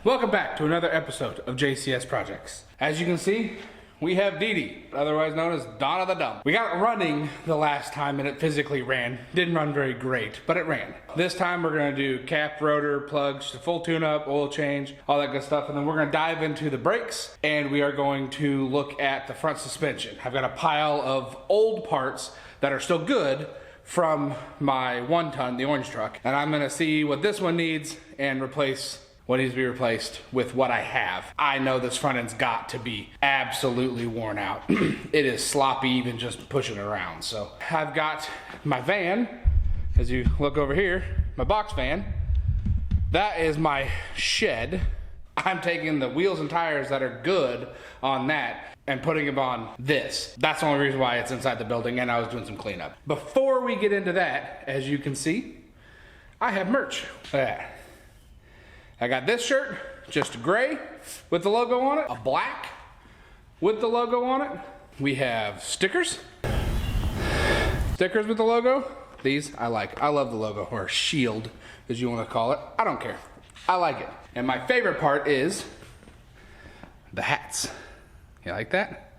Welcome back to another episode of JCS Projects. As you can see, we have Dee Dee, otherwise known as Donna the Dump. We got it running the last time and it physically ran. Didn't run very great, but it ran. This time we're gonna do cap, rotor, plugs, full tune-up, oil change, all that good stuff, and then we're gonna dive into the brakes and we are going to look at the front suspension. I've got a pile of old parts that are still good from my 1-ton, the orange truck, and I'm gonna see what this one needs and replace what needs to be replaced with what I have. I know this front end's got to be absolutely worn out. It is sloppy even just pushing it around. So I've got my van, as you look over here, my box van. That is my shed. I'm taking the wheels and tires that are good on that and putting them on this. That's the only reason why it's inside the building, and I was doing some cleanup. Before we get into that, as you can see, I have merch. Look at that. I got this shirt, just gray with the logo on it, a black with the logo on it. We have stickers with the logo. These I like. I love the logo, or shield as you want to call it. I don't care. I like it. And my favorite part is the hats. You like that?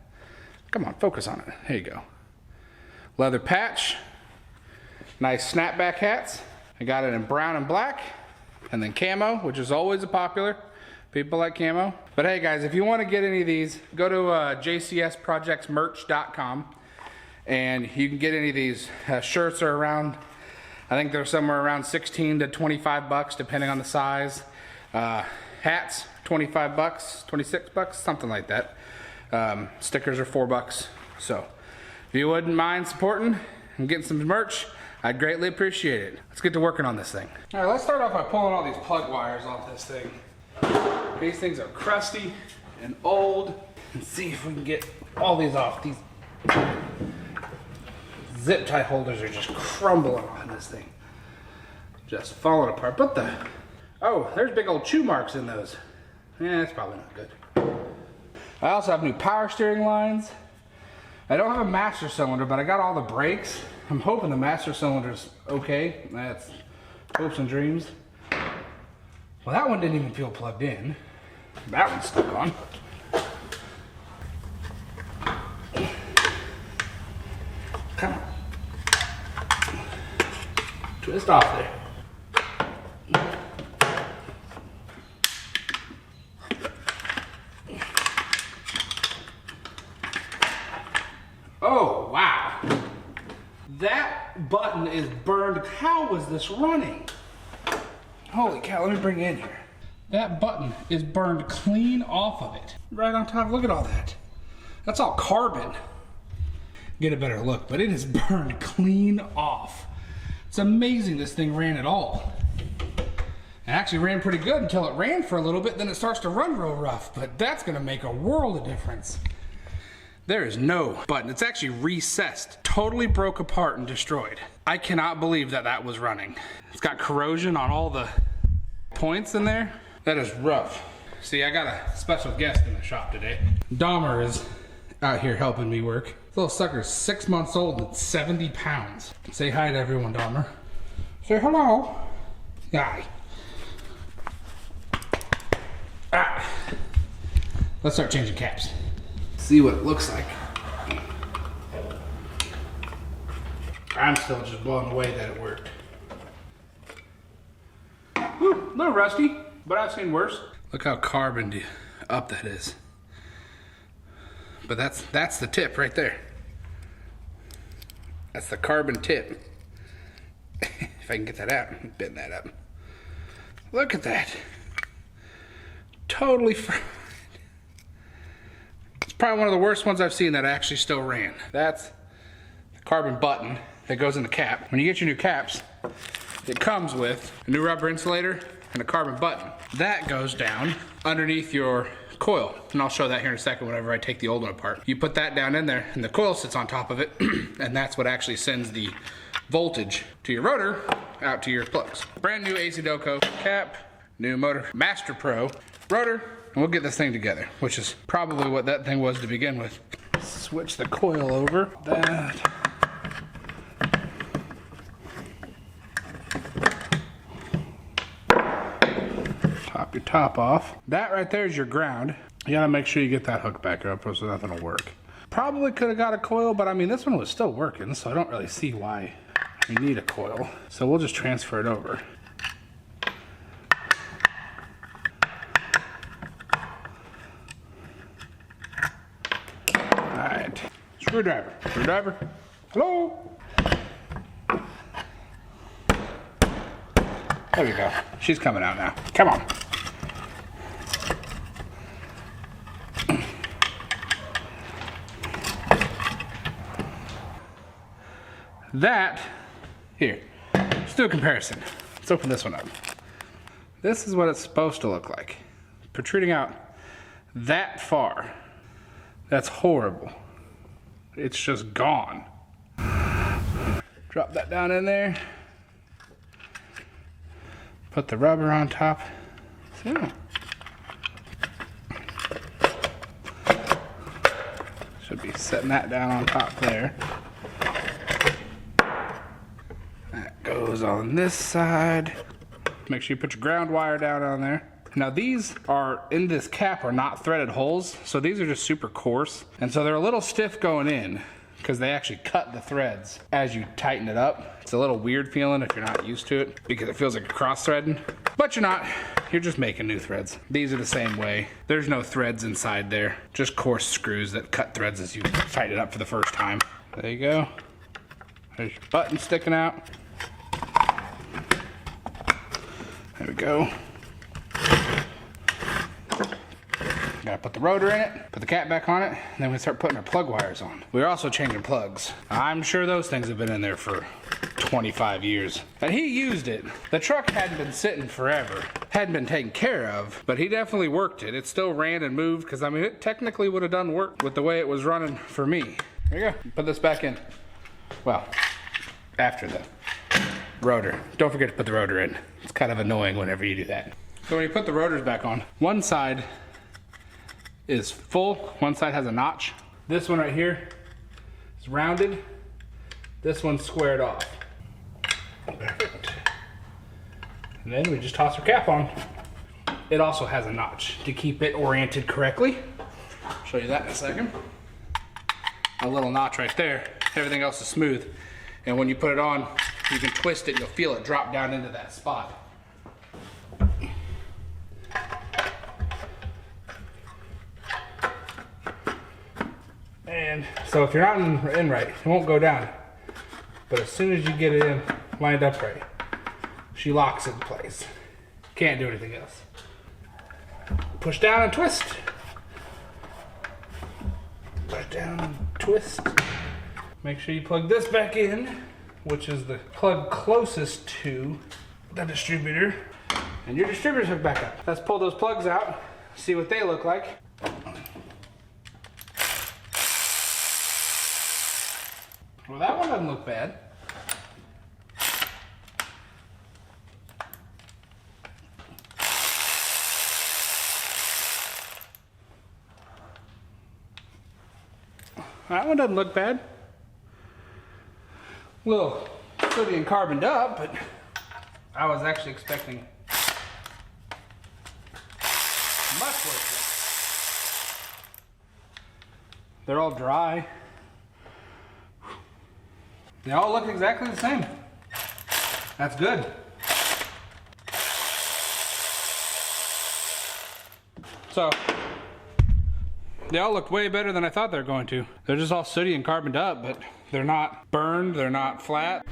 Come on, focus on it. Here you go. Leather patch, nice snapback hats. I got it in brown and black. And then camo, which is always a popular. People like camo. But hey guys, if you want to get any of these, go to jcsprojectsmerch.com and you can get any of these. Shirts are around, I think they're somewhere around 16 to 25 bucks depending on the size. Hats, 25 bucks, 26 bucks, something like that. Stickers are 4 bucks. So if you wouldn't mind supporting and getting some merch, I'd greatly appreciate it. Let's get to working on this thing. All right, let's start off by pulling all these plug wires off this thing. These things are crusty and old. Let's see if we can get all these off. These zip tie holders are just crumbling on this thing. Just falling apart. But oh, there's big old chew marks in those. Yeah, that's probably not good. I also have new power steering lines. I don't have a master cylinder, but I got all the brakes. I'm hoping the master cylinder's okay. That's hopes and dreams. Well, that one didn't even feel plugged in. That one's stuck on. Come on. Twist off there. Oh, wow. That button is burned. How was this running? Holy cow, let me bring it in here. That button is burned clean off of it. Right on top, look at all that. That's all carbon. Get a better look, but it is burned clean off. It's amazing this thing ran at all. It actually ran pretty good until it ran for a little bit, then it starts to run real rough, but that's gonna make a world of difference. There is no button. It's actually recessed. Totally broke apart and destroyed. I cannot believe that that was running. It's got corrosion on all the points in there. That is rough. See, I got a special guest in the shop today. Dahmer is out here helping me work. This little sucker's 6 months old and 70 pounds. Say hi to everyone, Dahmer. Say hello. Hi. Ah. Let's start changing caps. See what it looks like. I'm still just blown away that it worked. Whew, a little rusty, but I've seen worse. Look how carboned up that is. But that's the tip right there. That's the carbon tip. If I can get that out, bend that up. Look at that. Totally fried. Probably one of the worst ones I've seen that actually still ran. That's the carbon button that goes in the cap. When you get your new caps, it comes with a new rubber insulator and a carbon button. That goes down underneath your coil, and I'll show that here in a second whenever I take the old one apart. You put that down in there and the coil sits on top of it, and that's what actually sends the voltage to your rotor out to your plugs. Brand new AC Doco cap, new motor, Master Pro rotor, and we'll get this thing together, which is probably what that thing was to begin with. Switch the coil over. That. Pop your top off. That right there is your ground. You gotta make sure you get that hook back up or so nothing will work. Probably could have got a coil, but I mean, this one was still working, so I don't really see why you need a coil. So we'll just transfer it over. All right, screwdriver, screwdriver, hello? There we go, she's coming out now, come on. That, here, let's do a comparison. Let's open this one up. This is what it's supposed to look like. Protruding out that far. That's horrible. It's just gone. Drop that down in there. Put the rubber on top. So, should be setting that down on top there. Goes on this side. Make sure you put your ground wire down on there. Now these are in this cap are not threaded holes, so these are just super coarse, and so they're a little stiff going in because they actually cut the threads as you tighten it up. It's a little weird feeling if you're not used to it because it feels like a cross threading, but you're not. You're just making new threads. These are the same way. There's no threads inside there, just coarse screws that cut threads as you tighten it up for the first time. There you go. There's your button sticking out. There we go. Gotta put the rotor in it, put the cap back on it, and then we start putting our plug wires on. We're also changing plugs. I'm sure those things have been in there for 25 years. And he used it. The truck hadn't been sitting forever. Hadn't been taken care of, but he definitely worked it. It still ran and moved, because I mean, it technically would have done work with the way it was running for me. There you go, put this back in. Well, after the rotor. Don't forget to put the rotor in. It's kind of annoying whenever you do that. So when you put the rotors back on, one side is full, one side has a notch. This one right here is rounded. This one's squared off. Perfect. And then we just toss our cap on. It also has a notch to keep it oriented correctly. I'll show you that in a second. A little notch right there. Everything else is smooth. And when you put it on, you can twist it and you'll feel it drop down into that spot. And so if you're not in right, it won't go down. But as soon as you get it in, lined up right, she locks it in place. Can't do anything else. Push down and twist. Push down and twist. Make sure you plug this back in, which is the plug closest to the distributor. And your distributor's hooked back up. Let's pull those plugs out, see what they look like. Well, that one doesn't look bad. That one doesn't look bad. A little sooty and carboned up, but I was actually expecting much worse. They're all dry. They all look exactly the same. That's good. So, they all looked way better than I thought they were going to. They're just all sooty and carboned up, but they're not burned, they're not flat.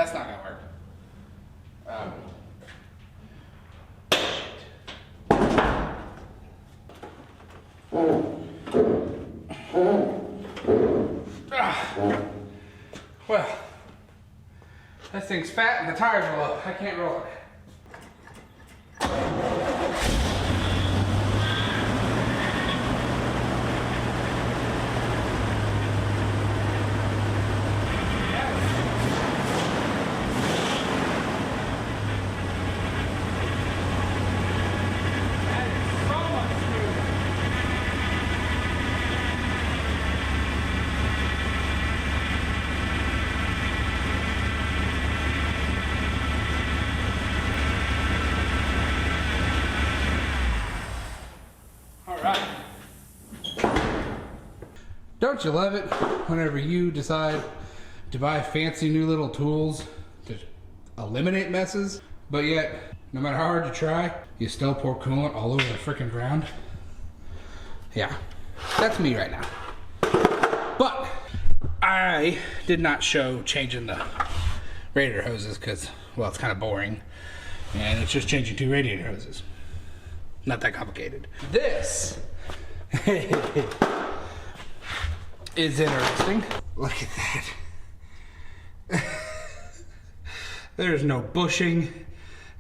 That's not gonna work. Well, that thing's fat and the tires are low. I can't roll it. Don't you love it whenever you decide to buy fancy new little tools to eliminate messes, but yet, no matter how hard you try, you still pour coolant all over the frickin' ground? Yeah, that's me right now. But I did not show changing the radiator hoses because, well, it's kind of boring. And it's just changing 2 radiator hoses. Not that complicated. This is interesting. Look at that. There's no bushing,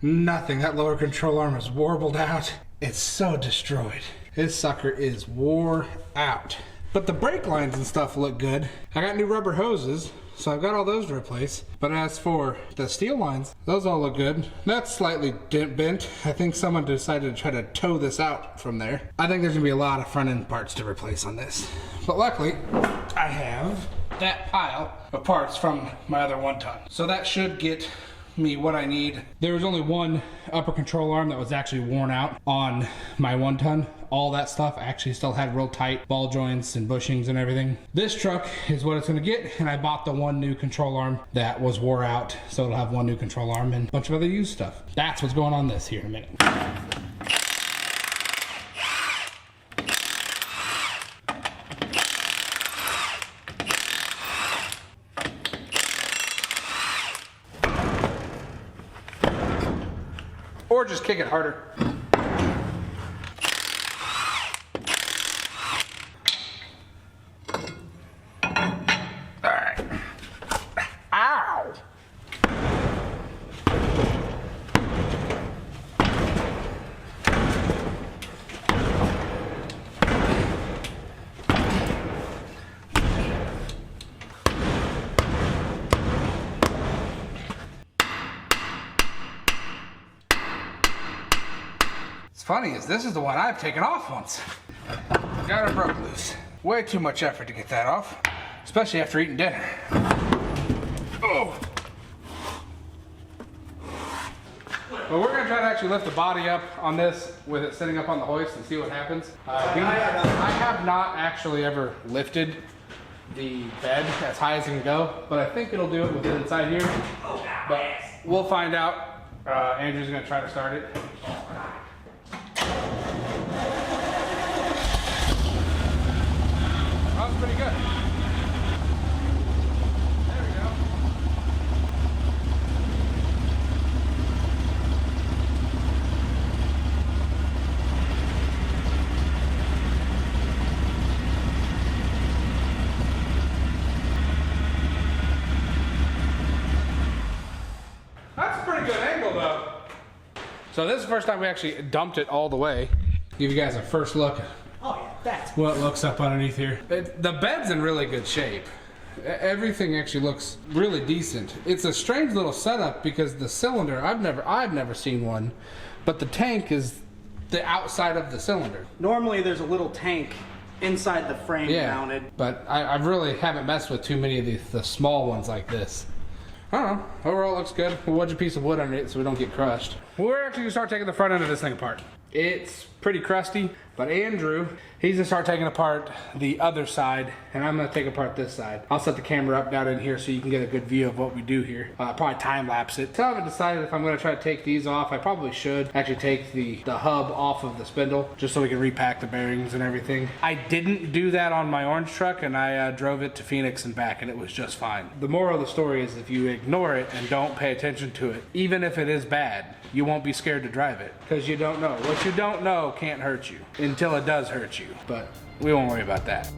nothing. That lower control arm is warbled out. It's so destroyed. This sucker is wore out. But the brake lines and stuff look good. I got new rubber hoses, so I've got all those to replace. But as for the steel lines, those all look good. That's slightly bent. I think someone decided to try to tow this out from there. I think there's gonna be a lot of front end parts to replace on this. But luckily, I have that pile of parts from my other 1-ton. So that should get me what I need. There was only one upper control arm that was actually worn out on my 1-ton. All that stuff actually still had real tight ball joints and bushings and everything. This truck is what it's gonna get, and I bought the one new control arm that was wore out, so it'll have one new control arm and a bunch of other used stuff. That's what's going on this here in a minute. Or just kick it harder. All right. Ow! Funny is this is the one I've taken off once. Got it broke loose. Way too much effort to get that off, especially after eating dinner. Oh. Well, we're gonna try to actually lift the body up on this with it sitting up on the hoist and see what happens. I have not actually ever lifted the bed as high as it can go, but I think it'll do it with it inside here. But we'll find out. Andrew's gonna try to start it. That was pretty good. There we go. That's a pretty good angle though. So this is the first time we actually dumped it all the way. Give you guys a first look. Oh yeah, that's what it looks up underneath here. The bed's in really good shape. Everything actually looks really decent. It's a strange little setup because the cylinder, I've never seen one, but the tank is the outside of the cylinder. Normally there's a little tank inside the frame mounted. But I really haven't messed with too many of the small ones like this. I don't know. Overall, it looks good. We'll wedge a piece of wood under it so we don't get crushed. We're actually gonna start taking the front end of this thing apart. It's pretty crusty. But Andrew, he's gonna start taking apart the other side, and I'm gonna take apart this side. I'll set the camera up down in here so you can get a good view of what we do here. Probably time lapse it. So I haven't decided if I'm gonna try to take these off. I probably should actually take the hub off of the spindle just so we can repack the bearings and everything. I didn't do that on my orange truck, and I drove it to Phoenix and back, and it was just fine. The moral of the story is if you ignore it and don't pay attention to it, even if it is bad, you won't be scared to drive it because you don't know. What you don't know can't hurt you until it does hurt you, but we won't worry about that.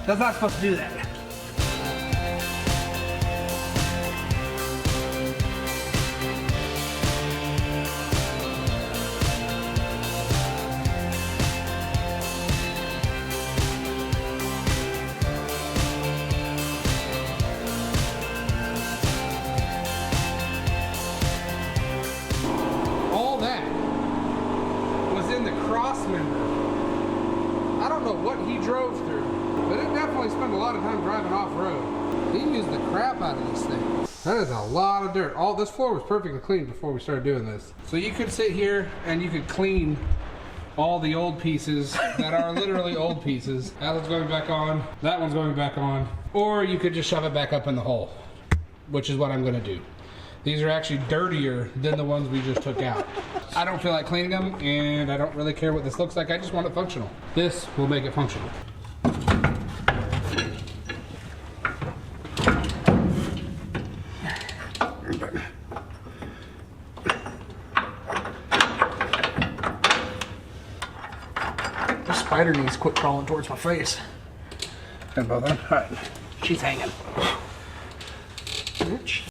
That's not supposed to do that. All that was in the cross member. I don't know what he drove through, but it definitely spent a lot of time driving off-road. He used the crap out of this thing. That is a lot of dirt. All this floor was perfectly clean before we started doing this. So you could sit here and you could clean all the old pieces that are literally old pieces. That one's going back on, that one's going back on. Or you could just shove it back up in the hole, which is what I'm gonna do. These are actually dirtier than the ones we just took out. I don't feel like cleaning them, and I don't really care what this looks like. I just want it functional. This will make it functional. The spider needs to quit crawling towards my face. And both of them? All right. She's hanging. Bitch.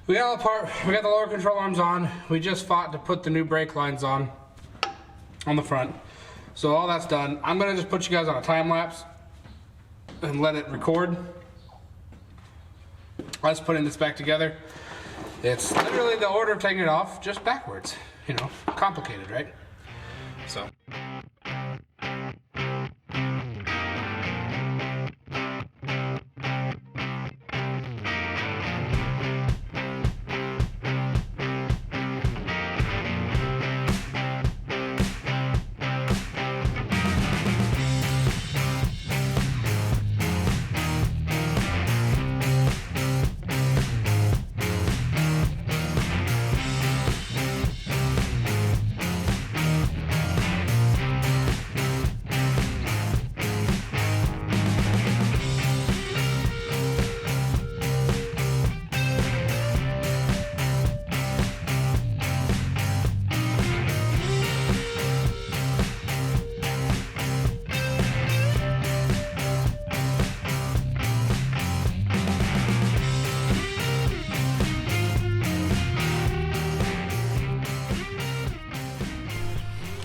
We got all apart. We got the lower control arms on. We just fought to put the new brake lines on the front. So all that's done. I'm gonna just put you guys on a time lapse and let it record. Us putting this back together. It's literally the order of taking it off, just backwards. You know, complicated, right? So.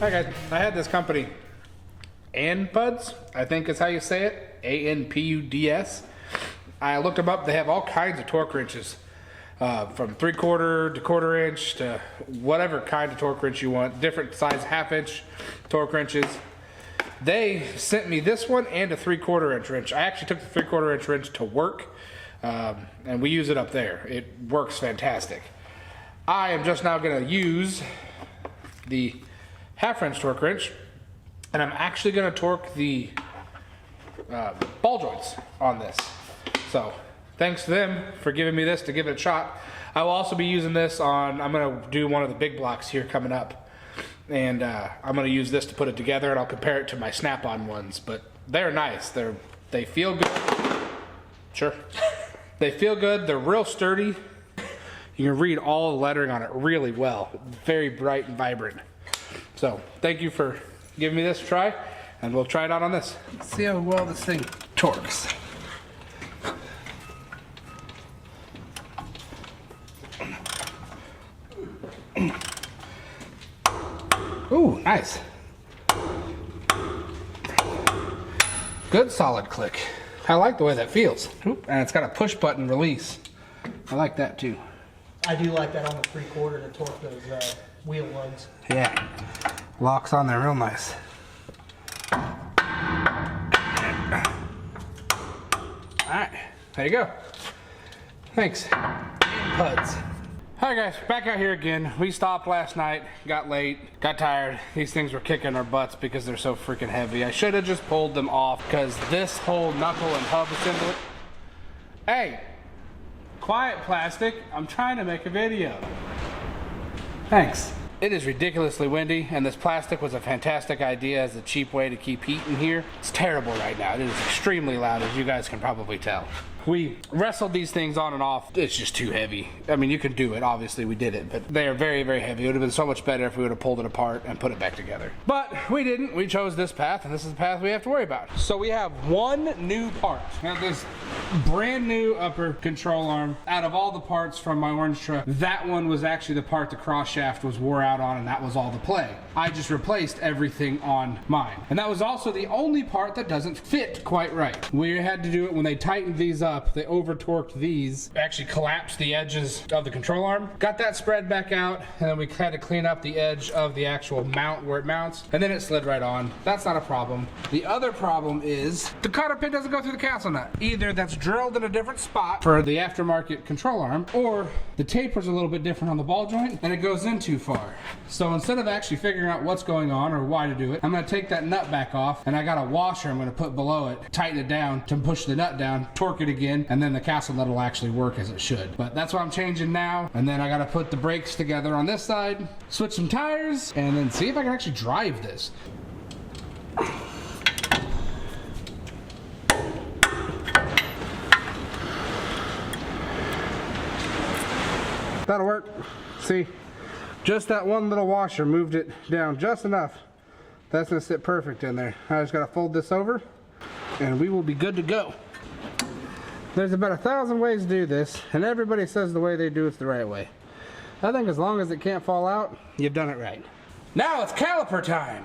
Hi guys, I had this company, Anpuds, I think is how you say it, A-N-P-U-D-S. I looked them up, they have all kinds of torque wrenches, from 3/4 to 1/4 inch to whatever kind of torque wrench you want, different size 1/2 inch torque wrenches. They sent me this one and a 3/4 inch wrench. I actually took the 3/4 inch wrench to work, and we use it up there. It works fantastic. I am just now gonna use the 1/2 inch torque wrench, and I'm actually gonna torque the ball joints on this. So thanks to them for giving me this to give it a shot. I will also be using this on, I'm gonna do one of the big blocks here coming up, and I'm gonna use this to put it together, and I'll compare it to my Snap-on ones, but they're nice. They feel good. Sure. They feel good, they're real sturdy. You can read all the lettering on it really well. Very bright and vibrant. So thank you for giving me this a try, and we'll try it out on this. Let's see how well this thing torques. Ooh, nice. Good solid click. I like the way that feels. Oop, and it's got a push button release. I like that too. I do like that on the 3/4 to torque those wheel lugs. Yeah, locks on there real nice. Alright, there you go. Thanks. Puds. Alright guys, back out here again. We stopped last night, got late, got tired. These things were kicking our butts because they're so freaking heavy. I should have just pulled them off because this whole knuckle and hub assembly. Hey, quiet plastic, I'm trying to make a video. Thanks. It is ridiculously windy, and this plastic was a fantastic idea as a cheap way to keep heat in here. It's terrible right now. It is extremely loud, as you guys can probably tell. We wrestled these things on and off. It's just too heavy. I mean, you can do it, obviously we did it, but they are very, very heavy. It would have been so much better if we would have pulled it apart and put it back together. But we didn't. We chose this path, and this is the path we have to worry about. So we have one new part. We have this brand new upper control arm. Out of all the parts from my orange truck, that one was actually the part the cross shaft was wore out on, and that was all the play. I just replaced everything on mine. And that was also the only part that doesn't fit quite right. We had to do it when they tightened these up. They over torqued these, actually collapsed the edges of the control arm, got that spread back out, and then we had to clean up the edge of the actual mount where it mounts, and then it slid right on. That's not a problem. The other problem is the cotter pin doesn't go through the castle nut. Either that's drilled in a different spot for the aftermarket control arm, or the taper's a little bit different on the ball joint and it goes in too far. So instead of actually figuring out what's going on or why to do it, I'm going to take that nut back off, and I got a washer I'm going to put below it, tighten it down to push the nut down, torque it again, and then the castle nut will actually work as it should. But that's what I'm changing now, and then I got to put the brakes together on this side, switch some tires, and then see if I can actually drive this. That'll work. See, just that one little washer moved it down just enough. That's gonna sit perfect in there. I just gotta fold this over and we will be good to go. There's about 1,000 ways to do this, and everybody says the way they do it's the right way. I think as long as it can't fall out, you've done it right. Now it's caliper time.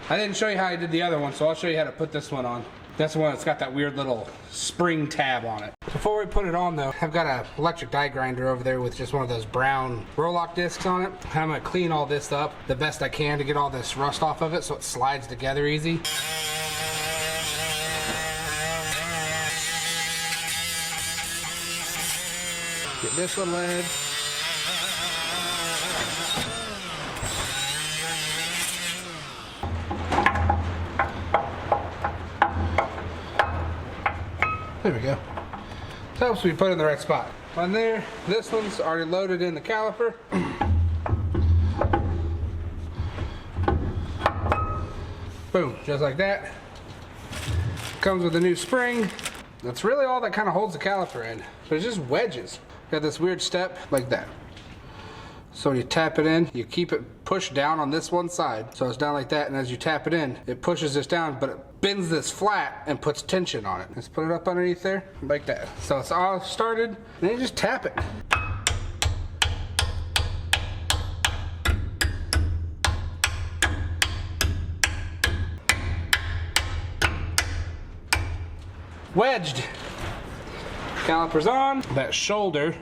I didn't show you how I did the other one, so I'll show you how to put this one on. That's the one that's got that weird little spring tab on it. Before we put it on though, I've got an electric die grinder over there with just one of those brown Rolock discs on it. I'm gonna clean all this up the best I can to get all this rust off of it so it slides together easy. Get this little edge. There we go. This helps me put it in the right spot. On there, this one's already loaded in the caliper. Boom, just like that. Comes with a new spring. That's really all that kind of holds the caliper in. But it's just wedges. Got this weird step like that. So when you tap it in, you keep it pushed down on this one side. So it's down like that, and as you tap it in, it pushes this down, but it bends this flat and puts tension on it. Let's put it up underneath there, like that. So it's all started, and then you just tap it. wedged. Calipers on. That shoulder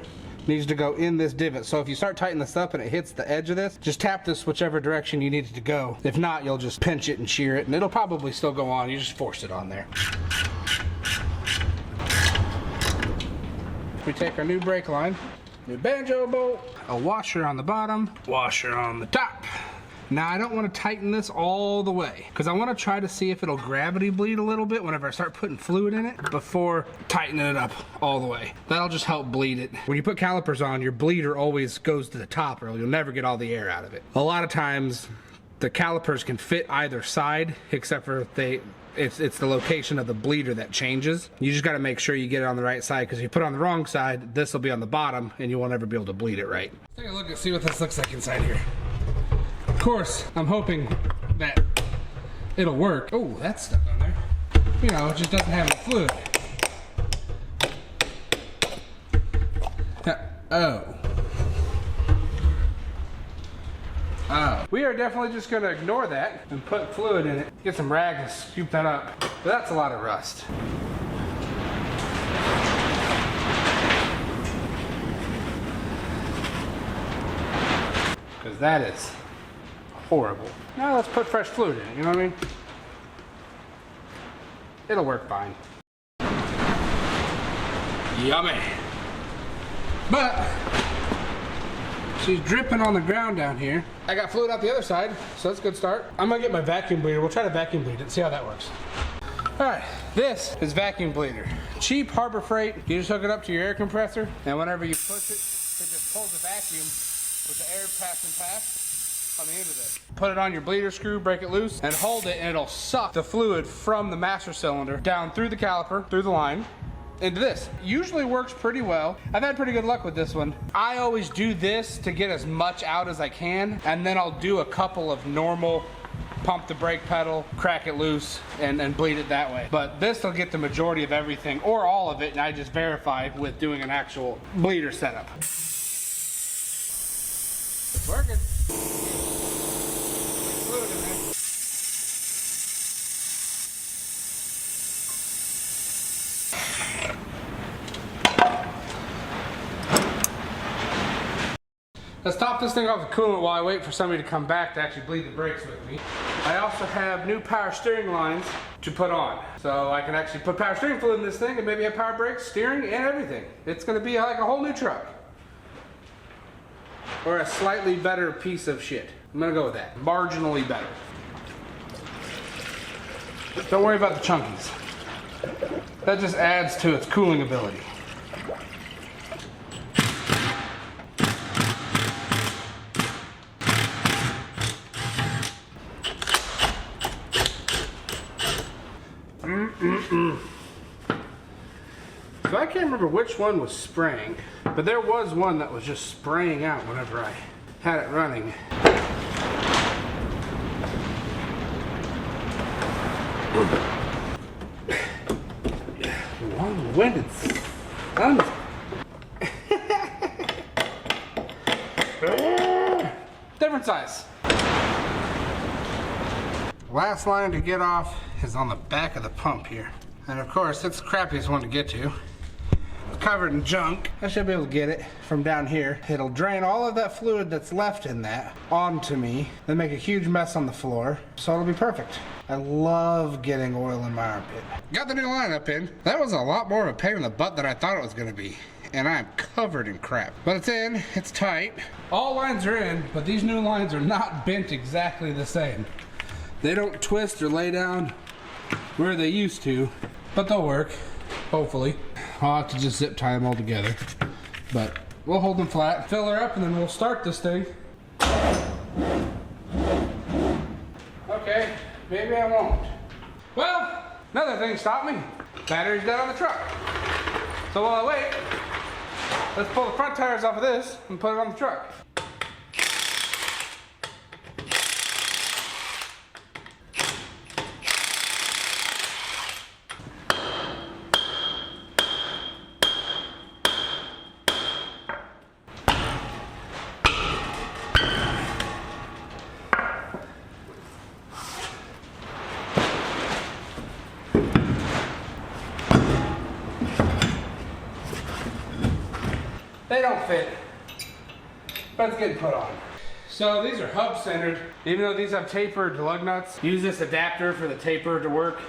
needs to go in this divot. So if you start tightening this up and it hits the edge of this, just tap this whichever direction you need it to go. If not, you'll just pinch it and shear it, and it'll probably still go on. You just force it on there. We take our new brake line, new banjo bolt, a washer on the bottom, washer on the top. Now I don't want to tighten this all the way because I want to try to see if it'll gravity bleed a little bit whenever I start putting fluid in it before tightening it up all the way. That'll just help bleed it. When you put calipers on, your bleeder always goes to the top or you'll never get all the air out of it. A lot of times the calipers can fit either side except for if it's the location of the bleeder that changes. You just got to make sure you get it on the right side because if you put it on the wrong side, this will be on the bottom and you won't ever be able to bleed it right. Let's take a look and see what this looks like inside here. Of course, I'm hoping that it'll work. Oh, that's stuck on there. You know, it just doesn't have any fluid. Oh. We are definitely just going to ignore that and put fluid in it. Get some rags and scoop that up. But that's a lot of rust. Because that is horrible. Now let's put fresh fluid in it, you know what I mean? It'll work fine. Yummy. But she's dripping on the ground down here. I got fluid out the other side, so that's a good start. I'm gonna get my vacuum bleeder. We'll try to vacuum bleed it and see how that works. All right, this is vacuum bleeder. Cheap Harbor Freight. You just hook it up to your air compressor, and whenever you push it, it just pulls the vacuum with the air passing past on the end of it. Put it on your bleeder screw, break it loose, and hold it, and it'll suck the fluid from the master cylinder down through the caliper, through the line, into this. Usually works pretty well. I've had pretty good luck with this one. I always do this to get as much out as I can, and then I'll do a couple of normal pump the brake pedal, crack it loose, and bleed it that way. But this will get the majority of everything, or all of it, and I just verify with doing an actual bleeder setup. It's working. Fluid in there. Let's top this thing off with coolant while I wait for somebody to come back to actually bleed the brakes with me. I also have new power steering lines to put on. So I can actually put power steering fluid in this thing and maybe have power brakes, steering, and everything. It's gonna be like a whole new truck. Or a slightly better piece of shit. I'm gonna go with that. Marginally better. Don't worry about the chunkies. That just adds to its cooling ability. So I can't remember which one was spraying, but there was one that was just spraying out whenever I had it running. Long-winded son. Different size. Last line to get off is on the back of the pump here. And of course, it's the crappiest one to get to. It's covered in junk. I should be able to get it from down here. It'll drain all of that fluid that's left in that onto me, then make a huge mess on the floor, so it'll be perfect. I love getting oil in my armpit. Got the new line up in. That was a lot more of a pain in the butt than I thought it was gonna be. And I'm covered in crap. But it's in, it's tight. All lines are in, but these new lines are not bent exactly the same. They don't twist or lay down where they used to, but they'll work, hopefully. I'll have to just zip tie them all together. But we'll hold them flat, fill her up, and then we'll start this thing. Okay, maybe I won't. Well, another thing stopped me. Battery's dead on the truck. So while I wait, let's pull the front tires off of this and put it on the truck. They don't fit, but it's getting put on. So these are hub centered. Even though these have tapered lug nuts, use this adapter for the taper to work.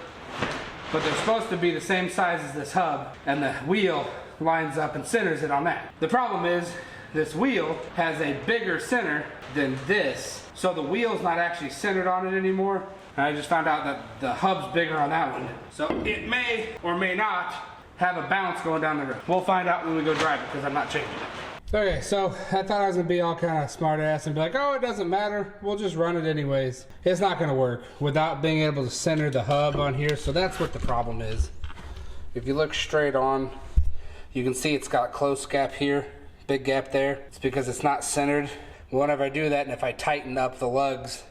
But they're supposed to be the same size as this hub, and the wheel lines up and centers it on that. The problem is, this wheel has a bigger center than this, so the wheel's not actually centered on it anymore. And I just found out that the hub's bigger on that one. So it may or may not have a bounce going down the road. We'll find out when we go drive it, because I'm not changing it. Okay, so I thought I was gonna be all kind of smart ass and be like, oh, it doesn't matter, we'll just run it anyways. It's not gonna work without being able to center the hub on here, so that's what the problem is. If you look straight on, you can see it's got a close gap here, big gap there. It's because it's not centered. Whenever I do that, and if I tighten up the lugs,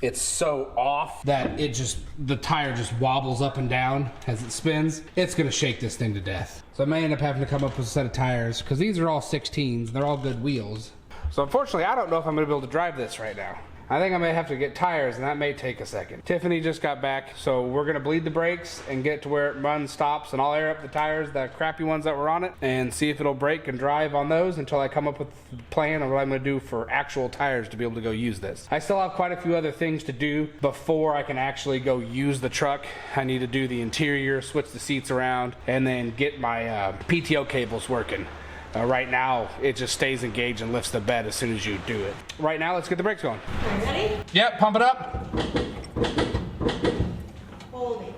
it's so off that the tire just wobbles up and down as it spins. It's gonna shake this thing to death. So I may end up having to come up with a set of tires, because these are all 16s, they're all good wheels. So unfortunately, I don't know if I'm gonna be able to drive this right now. I think I may have to get tires, and that may take a second. Tiffany just got back, so we're gonna bleed the brakes and get to where it runs, stops, and I'll air up the tires, the crappy ones that were on it, and see if it'll break and drive on those until I come up with the plan of what I'm gonna do for actual tires to be able to go use this. I still have quite a few other things to do before I can actually go use the truck. I need to do the interior, switch the seats around, and then get my PTO cables working. Right now, it just stays engaged and lifts the bed as soon as you do it. Right now, let's get the brakes going. Are you ready? Yep, pump it up. Holding.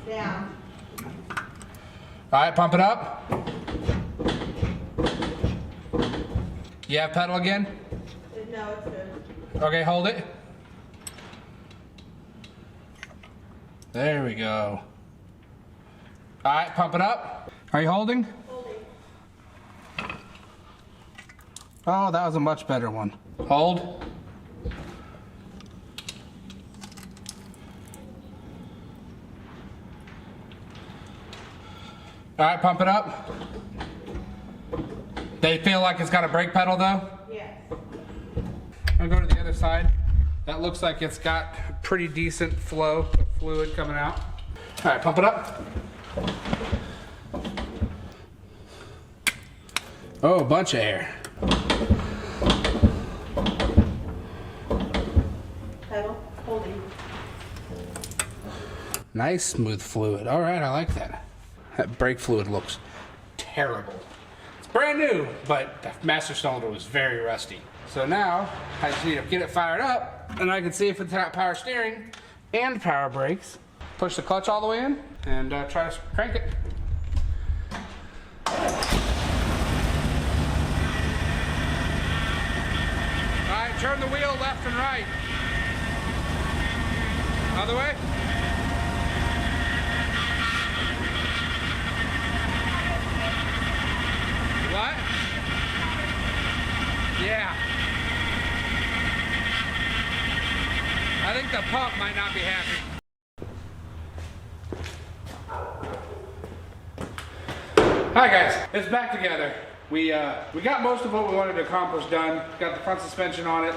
Down. All right, pump it up. You have pedal again? No, it's good. Okay, hold it. There we go. All right, pump it up. Are you holding? Holding. Oh, that was a much better one. Hold. All right, pump it up. They feel like it's got a brake pedal though? Yes. I'll go to the other side. That looks like it's got pretty decent flow of fluid coming out. All right, pump it up. Oh, a bunch of air. Pedal. Holding. Nice smooth fluid. All right, I like that. That brake fluid looks terrible. It's brand new, but the master cylinder was very rusty. So now I just need to get it fired up, and I can see if it's got power steering and power brakes. Push the clutch all the way in and try to crank it. All right, turn the wheel left and right. Other way. What? Yeah. I think the pump might not be happy. Hi guys, it's back together. We got most of what we wanted to accomplish done. Got the front suspension on it.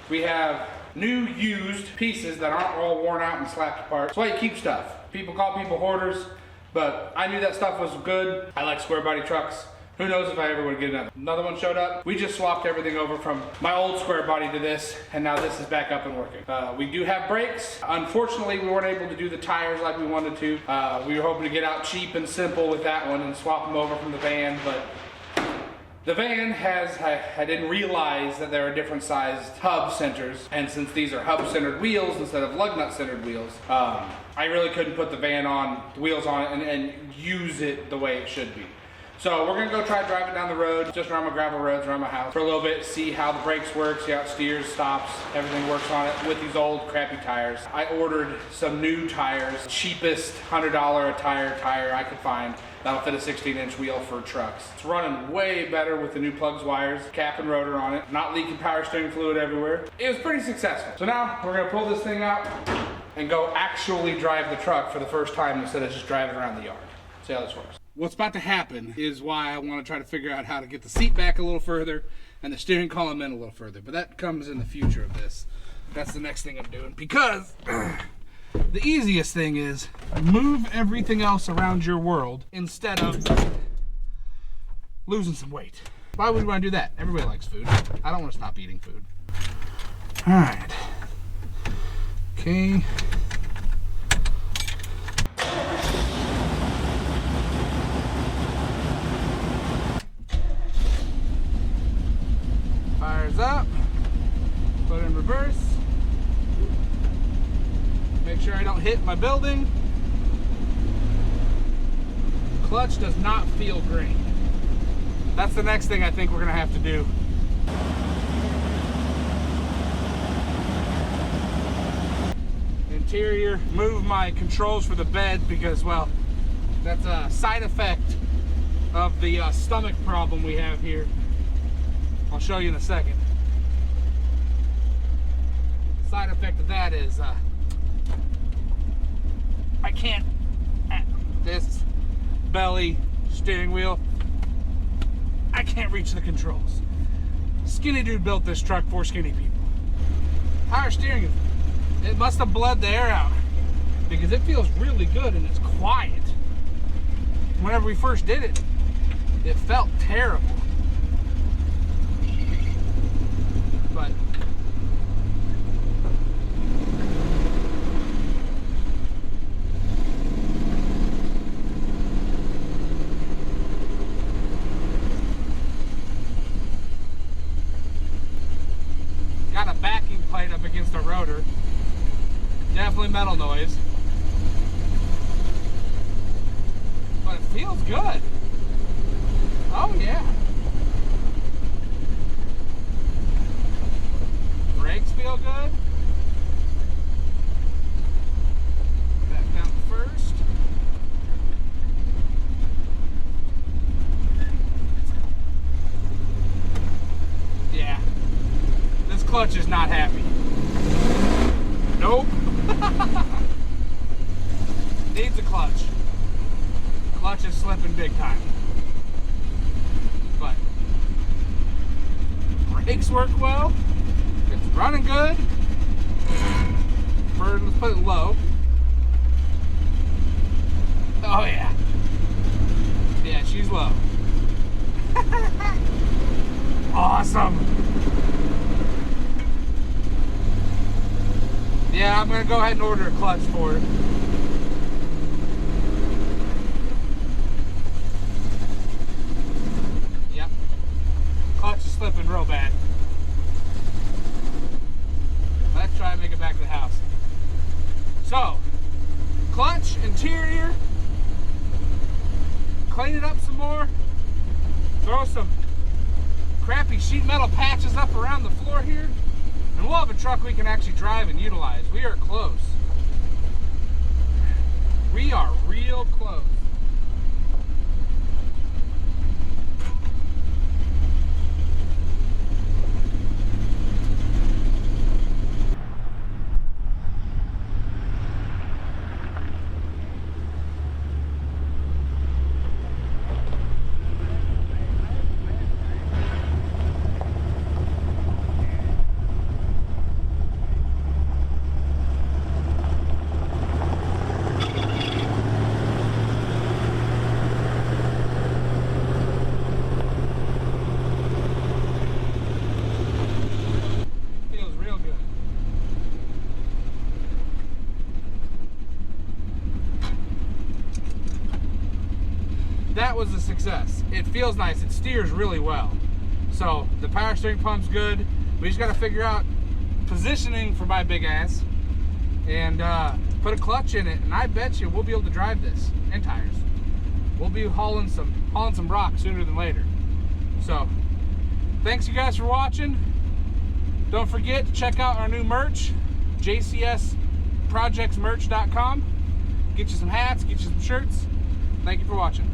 We have new used pieces that aren't all worn out and slapped apart. That's why you keep stuff. People call people hoarders, but I knew that stuff was good. I like square body trucks. Who knows if I ever would get another one showed up. We just swapped everything over from my old square body to this, and now this is back up and working. We do have brakes. Unfortunately, we weren't able to do the tires like we wanted to. We were hoping to get out cheap and simple with that one and swap them over from the van, but the van has, I didn't realize that there are different sized hub centers, and since these are hub centered wheels instead of lug nut centered wheels, I really couldn't put the van on, the wheels on it, and use it the way it should be. So we're gonna go try driving down the road, just around my gravel roads around my house for a little bit, see how the brakes work, see how it steers, stops, everything works on it with these old crappy tires. I ordered some new tires, cheapest $100 a tire I could find. That'll fit a 16-inch wheel for trucks. It's running way better with the new plugs, wires, cap and rotor on it, not leaking power steering fluid everywhere. It was pretty successful. So now we're gonna pull this thing out and go actually drive the truck for the first time instead of just driving around the yard. See how this works. What's about to happen is why I want to try to figure out how to get the seat back a little further and the steering column in a little further. But that comes in the future of this. That's the next thing I'm doing because The easiest thing is move everything else around your world instead of losing some weight. Why would we want to do that? Everybody likes food. I don't want to stop eating food. All right. Okay. Fires up. Put it in reverse. Make sure I don't hit my building. Clutch does not feel great. That's the next thing I think we're gonna have to do. Interior, move my controls for the bed because, well, that's a side effect of the stomach problem we have here. I'll show you in a second. The side effect of that is I can't, this belly, steering wheel, I can't reach the controls. Skinny dude built this truck for skinny people. Power steering, it must have bled the air out because it feels really good and it's quiet. Whenever we first did it, it felt terrible. But got a backing plate up against the rotor. Definitely metal noise. But it feels good. Oh yeah. Brakes feel good. Back down first. Yeah. This clutch is not happy. Nope. Needs a clutch. Clutch is slipping big time. But brakes work well. It's running good. Let's put it low. Oh yeah. Yeah, she's low. Awesome. Yeah, I'm gonna go ahead and order a clutch for it. Yep. Clutch is slipping real bad. Let's try and make it back to the house. So, clutch, interior, clean it up some more, throw some crappy sheet metal patches up around the floor here, and we'll have a truck we can actually drive and utilize. We are close. We are real close. That was a success. It feels nice. It steers really well. So the power steering pump's good. We just got to figure out positioning for my big ass and put a clutch in it, and I bet you we'll be able to drive this, and tires. We'll be hauling some rock sooner than later. So thanks you guys for watching. Don't forget to check out our new merch, jcsprojectsmerch.com. Get you some hats, get you some shirts. Thank you for watching.